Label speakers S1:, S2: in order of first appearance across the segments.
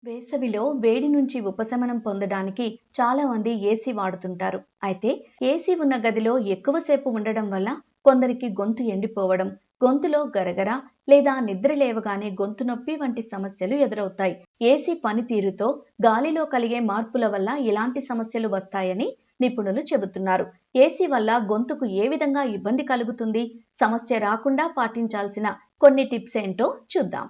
S1: వేసవిలో వేడి నుంచి ఉపశమనం పొందడానికి చాలా మంది ఏసీ వాడుతుంటారు. అయితే ఏసీ ఉన్న గదిలో ఎక్కువసేపు ఉండడం వల్ల కొందరికి గొంతు ఎండిపోవడం, గొంతులో గరగర లేదా నిద్ర లేవగానే గొంతు నొప్పి వంటి సమస్యలు ఎదురవుతాయి. ఏసీ పనితీరుతో గాలిలో కలిగే మార్పుల వల్ల ఇలాంటి సమస్యలు వస్తాయని నిపుణులు చెబుతున్నారు. ఏసీ వల్ల గొంతుకు ఏ విధంగా ఇబ్బంది కలుగుతుంది? సమస్య రాకుండా పాటించాల్సిన కొన్ని టిప్స్ ఏంటో చూద్దాం.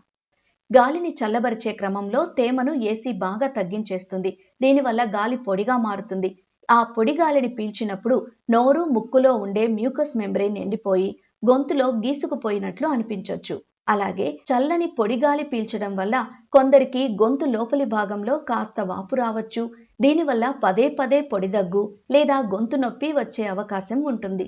S1: గాలిని చల్లబరిచే క్రమంలో తేమను ఏసీ బాగా తగ్గించేస్తుంది. దీనివల్ల గాలి పొడిగా మారుతుంది. ఆ పొడి గాలిని పీల్చినప్పుడు నోరు, ముక్కులో ఉండే మ్యూకస్ మెంబ్రెయిన్ ఎండిపోయి గొంతులో గీసుకుపోయినట్లు అనిపించొచ్చు. అలాగే చల్లని పొడి గాలి పీల్చడం వల్ల కొందరికి గొంతు లోపలి భాగంలో కాస్త వాపు రావచ్చు. దీనివల్ల పదే పదే పొడి దగ్గు లేదా గొంతు నొప్పి వచ్చే అవకాశం ఉంటుంది.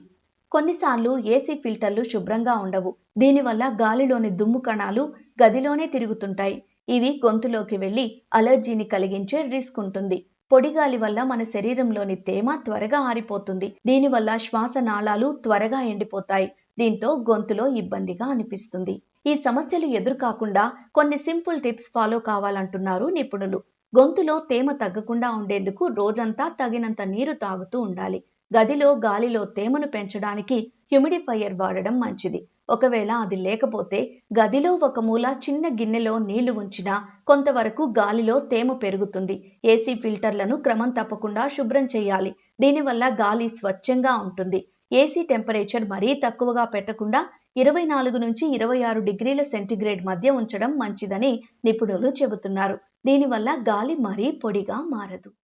S1: కొన్నిసార్లు ఏసీ ఫిల్టర్లు శుభ్రంగా ఉండవు. దీనివల్ల గాలిలోని దుమ్ము కణాలు గదిలోనే తిరుగుతుంటాయి. ఇవి గొంతులోకి వెళ్లి అలర్జీని కలిగించే రిస్క్ ఉంటుంది. పొడి గాలి వల్ల మన శరీరంలోని తేమ త్వరగా ఆరిపోతుంది. దీనివల్ల శ్వాస నాళాలు త్వరగా ఎండిపోతాయి. దీంతో గొంతులో ఇబ్బందిగా అనిపిస్తుంది. ఈ సమస్యలు ఎదురుకాకుండా కొన్ని సింపుల్ టిప్స్ ఫాలో కావాలంటున్నారు నిపుణులు. గొంతులో తేమ తగ్గకుండా ఉండేందుకు రోజంతా తగినంత నీరు తాగుతూ ఉండాలి. గదిలో గాలిలో తేమను పెంచడానికి హ్యూమిడిఫైయర్ వాడడం మంచిది. ఒకవేళ అది లేకపోతే గదిలో ఒక మూల చిన్న గిన్నెలో నీళ్లు ఉంచినా కొంతవరకు గాలిలో తేమ పెరుగుతుంది. ఏసీ ఫిల్టర్లను క్రమం తప్పకుండా శుభ్రం చేయాలి. దీనివల్ల గాలి స్వచ్ఛంగా ఉంటుంది. ఏసీ టెంపరేచర్ మరీ తక్కువగా పెట్టకుండా 24 నుంచి 26 డిగ్రీల సెంటీగ్రేడ్ మధ్య ఉంచడం మంచిదని నిపుణులు చెబుతున్నారు. దీనివల్ల గాలి మరీ పొడిగా మారదు.